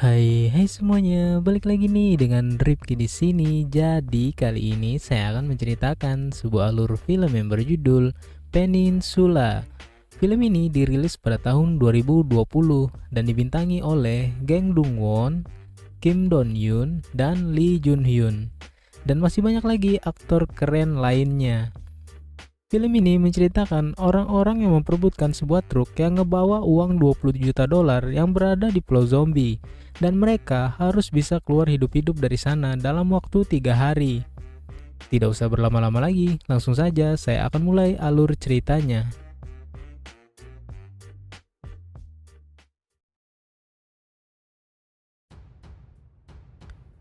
Hai semuanya, balik lagi nih dengan Ripki di sini. Jadi kali ini saya akan menceritakan sebuah alur film yang berjudul Peninsula. Film ini dirilis pada tahun 2020 dan dibintangi oleh Gang Dong-won, Kim Don-yoon, dan Lee Jun-hyun. Dan masih banyak lagi aktor keren lainnya. Film ini menceritakan orang-orang yang memperebutkan sebuah truk yang ngebawa uang 20 juta dolar yang berada di Pulau Zombie, dan mereka harus bisa keluar hidup-hidup dari sana dalam waktu 3 hari. Tidak usah berlama-lama lagi, langsung saja saya akan mulai alur ceritanya.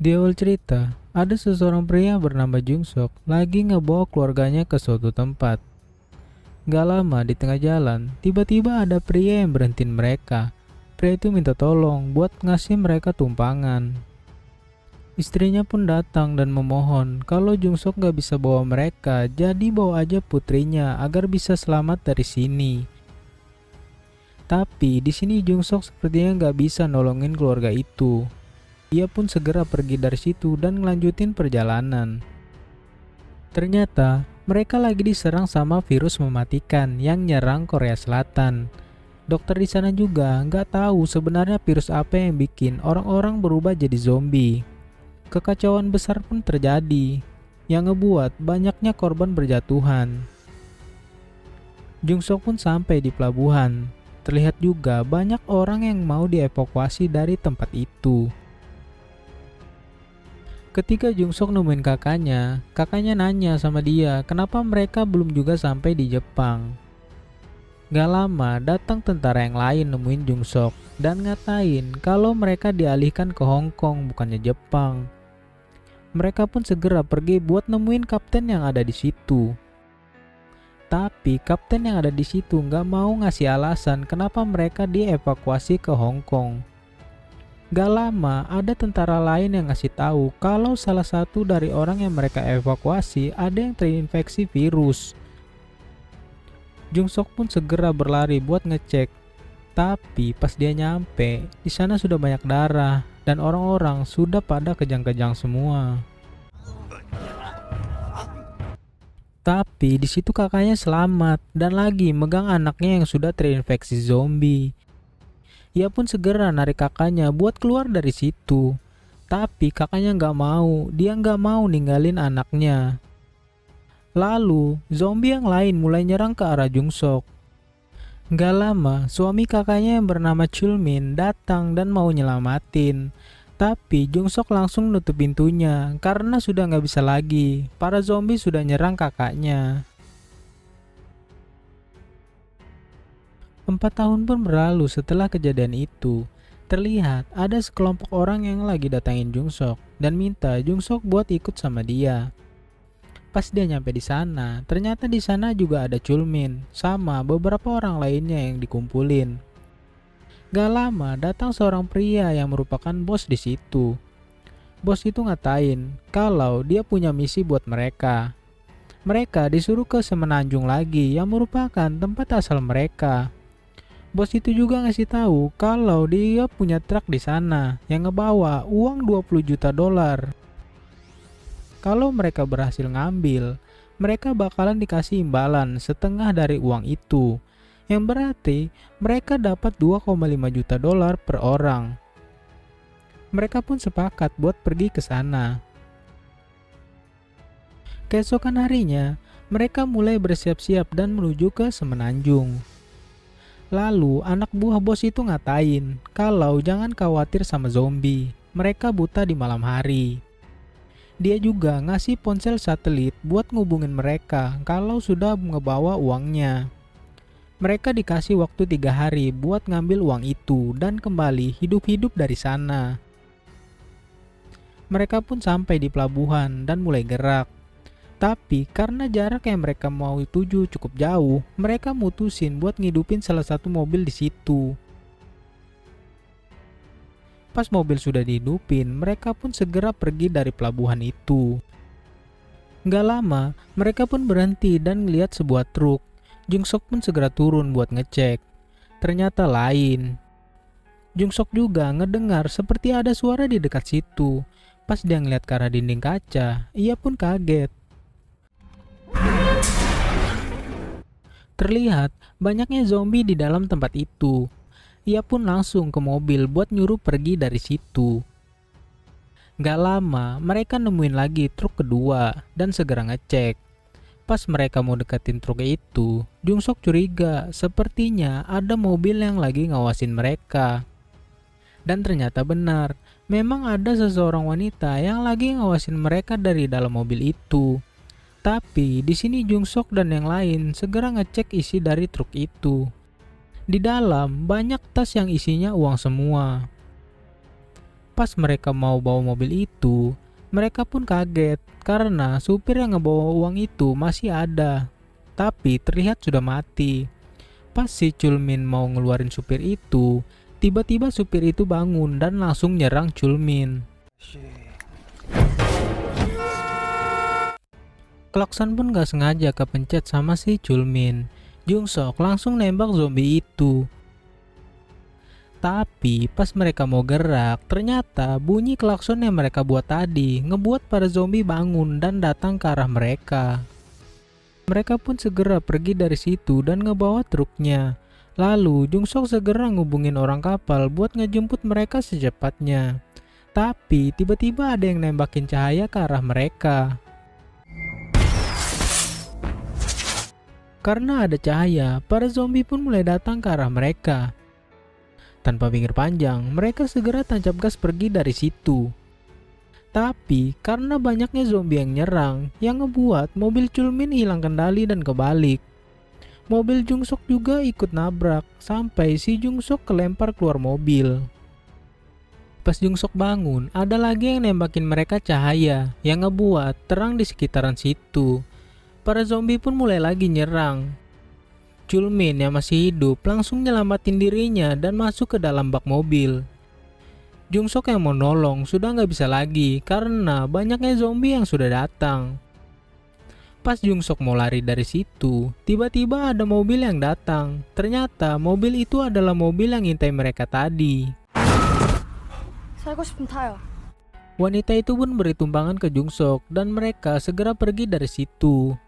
Di awal cerita, ada seseorang pria bernama Jung Sok lagi ngebawa keluarganya ke suatu tempat. Gak lama di tengah jalan, tiba-tiba ada pria yang berhentiin mereka. Pria itu minta tolong buat ngasih mereka tumpangan. Istrinya pun datang dan memohon kalau Jungsok gak bisa bawa mereka, jadi bawa aja putrinya agar bisa selamat dari sini. Tapi di sini Jungsok sepertinya gak bisa nolongin keluarga itu. Ia pun segera pergi dari situ dan ngelanjutin perjalanan. Ternyata mereka lagi diserang sama virus mematikan yang nyerang Korea Selatan. Dokter di sana juga nggak tahu sebenarnya virus apa yang bikin orang-orang berubah jadi zombie. Kekacauan besar pun terjadi, yang ngebuat banyaknya korban berjatuhan. Jung Sok pun sampai di pelabuhan. Terlihat juga banyak orang yang mau dievakuasi dari tempat itu. Ketika Jung Sok nemuin kakaknya nanya sama dia kenapa mereka belum juga sampai di Jepang. Gak lama datang tentara yang lain nemuin Jung Sok dan ngatain kalau mereka dialihkan ke Hong Kong bukannya Jepang. Mereka pun segera pergi buat nemuin kapten yang ada di situ. Tapi kapten yang ada di situ gak mau ngasih alasan kenapa mereka dievakuasi ke Hong Kong. Gak lama ada tentara lain yang ngasih tahu kalau salah satu dari orang yang mereka evakuasi ada yang terinfeksi virus. Jung Sok pun segera berlari buat ngecek. Tapi pas dia nyampe, di sana sudah banyak darah dan orang-orang sudah pada kejang-kejang semua. Tapi di situ kakaknya selamat dan lagi megang anaknya yang sudah terinfeksi zombie. Ia pun segera narik kakaknya buat keluar dari situ. Tapi kakaknya nggak mau, dia nggak mau ninggalin anaknya. Lalu, zombie yang lain mulai nyerang ke arah Jung Sok. Nggak lama, suami kakaknya yang bernama Chulmin datang dan mau nyelamatin. Tapi Jung Sok langsung nutup pintunya karena sudah nggak bisa lagi. Para zombie sudah nyerang kakaknya. 4 tahun pun berlalu setelah kejadian itu. Terlihat ada sekelompok orang yang lagi datangin Jung Sok dan minta Jung Sok buat ikut sama dia. Pas dia nyampe di sana, ternyata di sana juga ada Chulmin sama beberapa orang lainnya yang dikumpulin. Gak lama datang seorang pria yang merupakan bos di situ. Bos itu ngatain kalau dia punya misi buat mereka. Mereka disuruh ke Semenanjung lagi yang merupakan tempat asal mereka. Bos itu juga ngasih tahu kalau dia punya truk di sana yang ngebawa uang 20 juta dolar. Kalau mereka berhasil ngambil, mereka bakalan dikasih imbalan setengah dari uang itu. Yang berarti mereka dapat 2,5 juta dolar per orang. Mereka pun sepakat buat pergi ke sana. Keesokan harinya, mereka mulai bersiap-siap dan menuju ke Semenanjung. Lalu anak buah bos itu ngatain kalau jangan khawatir sama zombie, mereka buta di malam hari. Dia juga ngasih ponsel satelit buat ngubungin mereka kalau sudah ngebawa uangnya. Mereka dikasih waktu 3 hari buat ngambil uang itu dan kembali hidup-hidup dari sana. Mereka pun sampai di pelabuhan dan mulai gerak. Tapi karena jarak yang mereka mau tuju cukup jauh, mereka mutusin buat ngidupin salah satu mobil di situ. Pas mobil sudah dihidupin, mereka pun segera pergi dari pelabuhan itu. Gak lama, mereka pun berhenti dan ngeliat sebuah truk. Jung Sok pun segera turun buat ngecek. Ternyata lain. Jungsok juga ngedengar seperti ada suara di dekat situ. Pas dia ngeliat ke arah dinding kaca, ia pun kaget. Terlihat banyaknya zombie di dalam tempat itu. Ia pun langsung ke mobil buat nyuruh pergi dari situ. Gak lama, mereka nemuin lagi truk kedua dan segera ngecek. Pas mereka mau deketin truk itu, Jungsok curiga sepertinya ada mobil yang lagi ngawasin mereka. Dan ternyata benar, memang ada seseorang wanita yang lagi ngawasin mereka dari dalam mobil itu. Tapi di sini Jungsok dan yang lain segera ngecek isi dari truk itu. Di dalam banyak tas yang isinya uang semua. Pas mereka mau bawa mobil itu, mereka pun kaget karena supir yang ngebawa uang itu masih ada. Tapi terlihat sudah mati. Pas si Chulmin mau ngeluarin supir itu, tiba-tiba supir itu bangun dan langsung nyerang Chulmin. Klakson pun gak sengaja kepencet sama si Chulmin. Jungsok langsung nembak zombie itu. Tapi pas mereka mau gerak, ternyata bunyi klakson yang mereka buat tadi ngebuat para zombie bangun dan datang ke arah mereka. Mereka pun segera pergi dari situ dan ngebawa truknya. Lalu Jungsok segera ngubungin orang kapal buat ngejemput mereka secepatnya. Tapi tiba-tiba ada yang nembakin cahaya ke arah mereka. Karena ada cahaya, para zombie pun mulai datang ke arah mereka. Tanpa pikir panjang, mereka segera tancap gas pergi dari situ. Tapi karena banyaknya zombie yang nyerang, yang ngebuat mobil Chulmin hilang kendali dan kebalik. Mobil Jungsok juga ikut nabrak, sampai si Jungsok kelempar keluar mobil. Pas Jungsok bangun, ada lagi yang nembakin mereka cahaya, yang ngebuat terang di sekitaran situ. Para zombie pun mulai lagi nyerang. Chulmin yang masih hidup langsung nyelamatin dirinya dan masuk ke dalam bak mobil. Jungsok yang mau nolong sudah nggak bisa lagi karena banyaknya zombie yang sudah datang. Pas Jungsok mau lari dari situ, tiba-tiba ada mobil yang datang. Ternyata mobil itu adalah mobil yang ngintai mereka tadi. 살고 싶으면 타요. Wanita itu pun beri tumpangan ke Jungsok dan mereka segera pergi dari situ.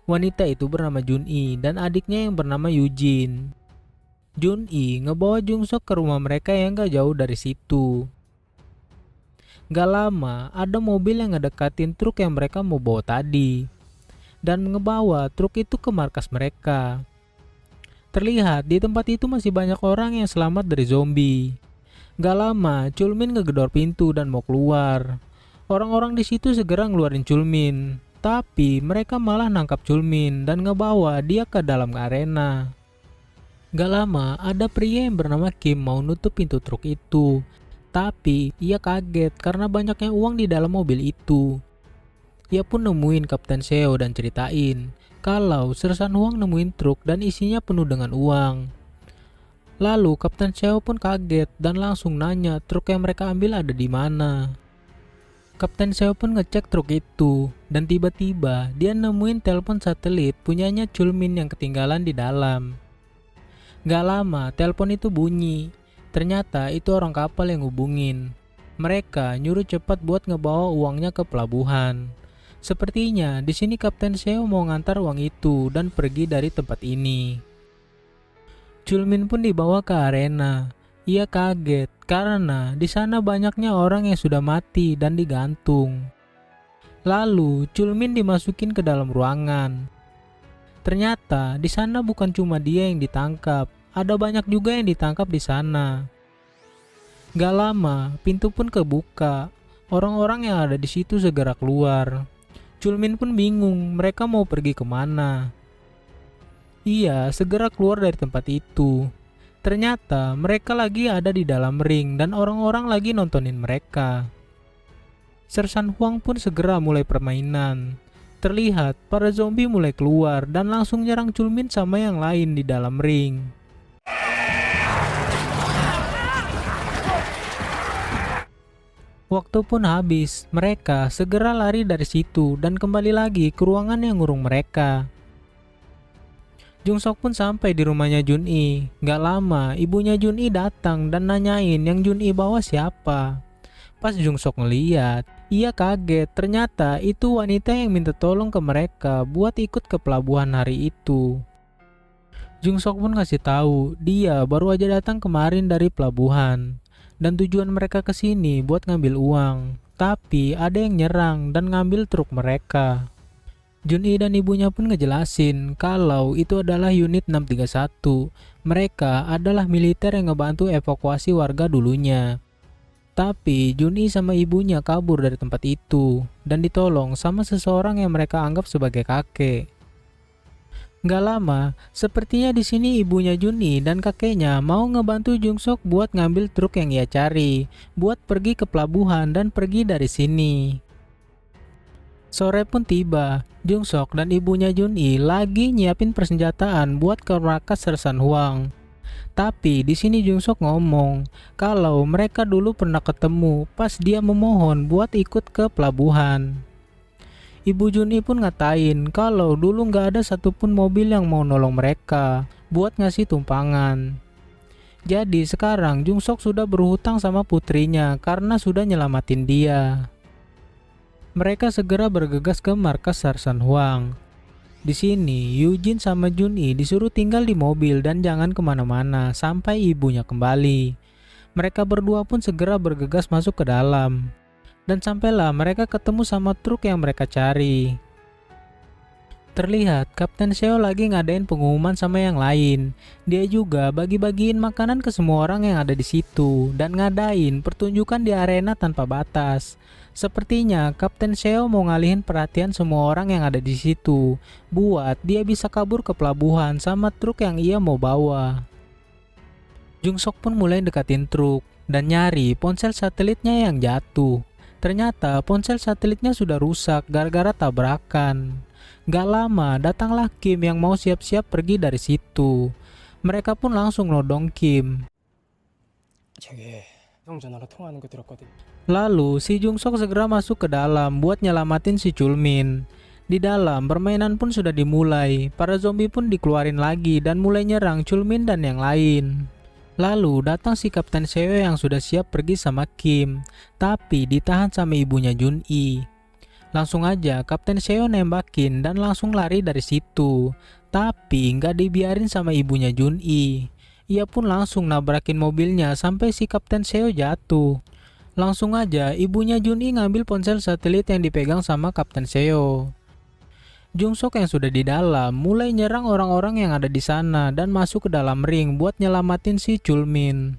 Wanita itu bernama Junhee dan adiknya yang bernama Eugene. Junhee ngebawa Jungsok ke rumah mereka yang gak jauh dari situ. Gak lama ada mobil yang ngedekatin truk yang mereka mau bawa tadi. Dan ngebawa truk itu ke markas mereka. Terlihat di tempat itu masih banyak orang yang selamat dari zombie. Gak lama Chulmin ngegedor pintu dan mau keluar. Orang-orang di situ segera ngeluarin Chulmin. Tapi mereka malah nangkap Chulmin dan ngebawa dia ke dalam arena. Gak lama ada pria yang bernama Kim mau nutup pintu truk itu. Tapi ia kaget karena banyaknya uang di dalam mobil itu. Ia pun nemuin Kapten Seo dan ceritain kalau Sersan Huang nemuin truk dan isinya penuh dengan uang. Lalu Kapten Seo pun kaget dan langsung nanya truk yang mereka ambil ada di mana. Kapten Seo pun ngecek truk itu dan tiba-tiba dia nemuin telepon satelit punyanya Chulmin yang ketinggalan di dalam. Gak lama telepon itu bunyi. Ternyata itu orang kapal yang hubungin. Mereka nyuruh cepat buat ngebawa uangnya ke pelabuhan. Sepertinya di sini Kapten Seo mau ngantar uang itu dan pergi dari tempat ini. Chulmin pun dibawa ke arena. Ia kaget karena di sana banyaknya orang yang sudah mati dan digantung. Lalu Chulmin dimasukin ke dalam ruangan. Ternyata di sana bukan cuma dia yang ditangkap, ada banyak juga yang ditangkap di sana. Gak lama pintu pun kebuka. Orang-orang yang ada di situ segera keluar. Chulmin pun bingung mereka mau pergi kemana. Ia segera keluar dari tempat itu. Ternyata mereka lagi ada di dalam ring dan orang-orang lagi nontonin mereka. Sersan Huang pun segera mulai permainan. Terlihat para zombie mulai keluar dan langsung nyerang Chulmin sama yang lain di dalam ring. Waktu pun habis, mereka segera lari dari situ dan kembali lagi ke ruangan yang ngurung mereka. Jungsok pun sampai di rumahnya Junhee. Gak lama, ibunya Junhee datang dan nanyain yang Junhee bawa siapa. Pas Jungsok ngeliat, ia kaget. Ternyata itu wanita yang minta tolong ke mereka buat ikut ke pelabuhan hari itu. Jungsok pun ngasih tahu dia baru aja datang kemarin dari pelabuhan dan tujuan mereka ke sini buat ngambil uang. Tapi ada yang nyerang dan ngambil truk mereka. Junhee dan ibunya pun ngejelasin kalau itu adalah unit 631. Mereka adalah militer yang ngebantu evakuasi warga dulunya. Tapi Junhee sama ibunya kabur dari tempat itu dan ditolong sama seseorang yang mereka anggap sebagai kakek. Gak lama, sepertinya di sini ibunya Junhee dan kakeknya mau ngebantu Jungsok buat ngambil truk yang ia cari, buat pergi ke pelabuhan dan pergi dari sini. Sore pun tiba, Jungsok dan ibunya Junhee lagi nyiapin persenjataan buat ke markas Sersan Hwang. Tapi di sini Jungsok ngomong kalau mereka dulu pernah ketemu pas dia memohon buat ikut ke pelabuhan. Ibu Junhee pun ngatain kalau dulu nggak ada satupun mobil yang mau nolong mereka buat ngasih tumpangan. Jadi sekarang Jungsok sudah berhutang sama putrinya karena sudah nyelamatin dia. Mereka segera bergegas ke markas Sersan Hwang. Di sini, Eugene sama Junhee disuruh tinggal di mobil dan jangan kemana-mana sampai ibunya kembali. Mereka berdua pun segera bergegas masuk ke dalam. Dan sampailah mereka ketemu sama truk yang mereka cari. Terlihat Kapten Seo lagi ngadain pengumuman sama yang lain. Dia juga bagi-bagiin makanan ke semua orang yang ada di situ dan ngadain pertunjukan di arena tanpa batas. Sepertinya Kapten Seo mau ngalihin perhatian semua orang yang ada di situ buat dia bisa kabur ke pelabuhan sama truk yang ia mau bawa. Jungsok pun mulai dekatin truk dan nyari ponsel satelitnya yang jatuh. Ternyata ponsel satelitnya sudah rusak gara-gara tabrakan. Gak lama datanglah Kim yang mau siap-siap pergi dari situ. Mereka pun langsung nodong Kim. Lalu si Jungsok segera masuk ke dalam buat nyelamatin si Chulmin. Di dalam permainan pun sudah dimulai. Para zombie pun dikeluarin lagi dan mulai nyerang Chulmin dan yang lain. Lalu datang si Kapten Seo yang sudah siap pergi sama Kim, tapi ditahan sama ibunya Junhee. Langsung aja Kapten Seo nembakin dan langsung lari dari situ. Tapi nggak dibiarin sama ibunya Junhee. Ia pun langsung nabrakin mobilnya sampai si Kapten Seo jatuh. Langsung aja ibunya Junhee ngambil ponsel satelit yang dipegang sama Kapten Seo. Jungsok yang sudah di dalam mulai nyerang orang-orang yang ada di sana dan masuk ke dalam ring buat nyelamatin si Chulmin.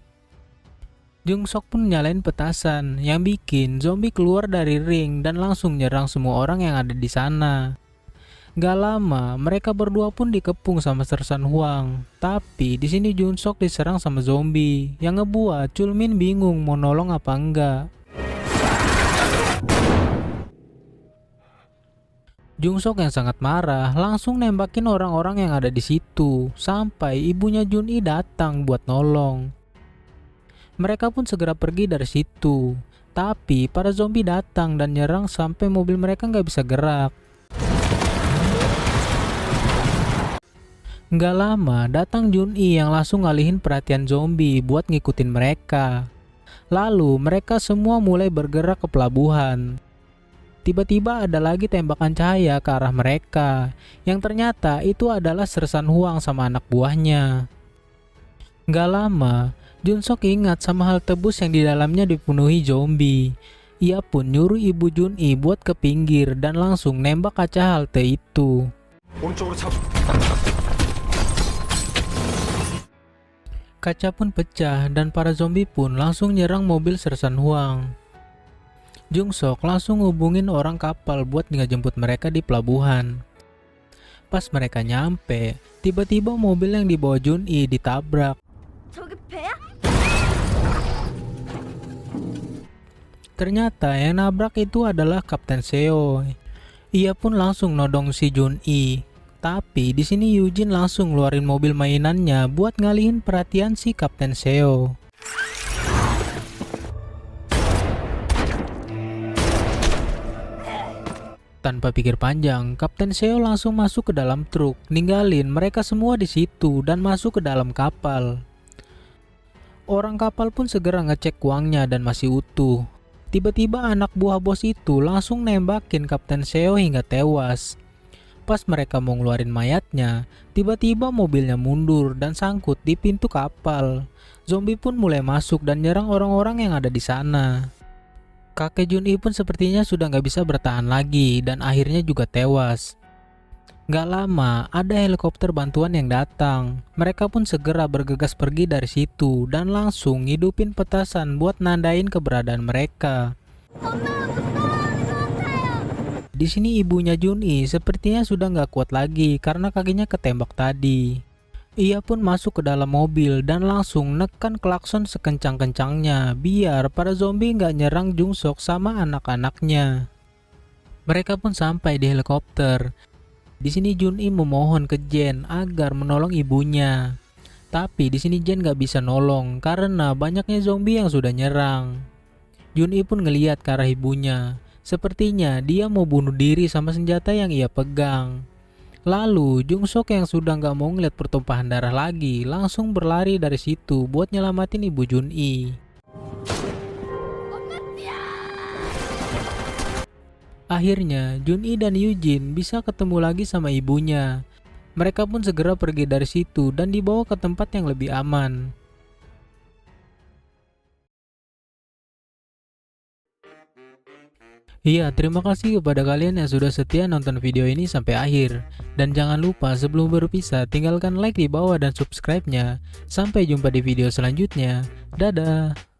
Jungsok pun nyalain petasan yang bikin zombie keluar dari ring dan langsung nyerang semua orang yang ada di sana. Gak lama mereka berdua pun dikepung sama Sersan Hwang. Tapi di sini Jungsok diserang sama zombie yang ngebuat Chulmin bingung mau nolong apa enggak. Jungsok yang sangat marah langsung nembakin orang-orang yang ada di situ sampai ibunya Junhee datang buat nolong. Mereka pun segera pergi dari situ. Tapi para zombie datang dan nyerang sampai mobil mereka nggak bisa gerak. Nggak lama datang Junhee yang langsung ngalihin perhatian zombie buat ngikutin mereka. Lalu mereka semua mulai bergerak ke pelabuhan. Tiba-tiba ada lagi tembakan cahaya ke arah mereka, yang ternyata itu adalah Sersan Hwang sama anak buahnya. Gak lama, Jungsok ingat sama hal tebus yang di dalamnya dipenuhi zombie. Ia pun nyuruh ibu Junhee buat ke pinggir dan langsung nembak kaca halte itu. Kaca pun pecah dan para zombie pun langsung nyerang mobil Sersan Hwang. Jungsok langsung hubungin orang kapal buat ngejemput mereka di pelabuhan. Pas mereka nyampe, tiba-tiba mobil yang dibawa Junhee ditabrak. Ternyata yang nabrak itu adalah Kapten Seo. Ia pun langsung nodong si Junhee. Tapi di sini Eugene langsung ngeluarin mobil mainannya buat ngalihin perhatian si Kapten Seo. Tanpa pikir panjang, Kapten Seo langsung masuk ke dalam truk, ninggalin mereka semua di situ dan masuk ke dalam kapal. Orang kapal pun segera ngecek uangnya dan masih utuh. Tiba-tiba anak buah bos itu langsung nembakin Kapten Seo hingga tewas. Pas mereka mau ngeluarin mayatnya, tiba-tiba mobilnya mundur dan sangkut di pintu kapal. Zombie pun mulai masuk dan nyerang orang-orang yang ada di sana. Kakek Jun-i pun sepertinya sudah nggak bisa bertahan lagi dan akhirnya juga tewas. Nggak lama, ada helikopter bantuan yang datang. Mereka pun segera bergegas pergi dari situ dan langsung hidupin petasan buat nandain keberadaan mereka. Di sini ibunya Jun-i sepertinya sudah nggak kuat lagi karena kakinya ketembak tadi. Ia pun masuk ke dalam mobil dan langsung nekan klakson sekencang-kencangnya biar para zombie nggak nyerang Jung-sok sama anak-anaknya. Mereka pun sampai di helikopter. Di sini Jun-i memohon ke Jen agar menolong ibunya. Tapi di sini Jen nggak bisa nolong karena banyaknya zombie yang sudah nyerang. Jun-i pun ngeliat ke arah ibunya. Sepertinya dia mau bunuh diri sama senjata yang ia pegang. Lalu Jung-sok yang sudah nggak mau ngeliat pertumpahan darah lagi langsung berlari dari situ buat nyelamatin ibu Jun-i. Akhirnya Jun-i dan Eugene bisa ketemu lagi sama ibunya. Mereka pun segera pergi dari situ dan dibawa ke tempat yang lebih aman. Iya, terima kasih kepada kalian yang sudah setia nonton video ini sampai akhir. Dan jangan lupa sebelum berpisah tinggalkan like di bawah dan subscribe-nya. Sampai jumpa di video selanjutnya. Dadah!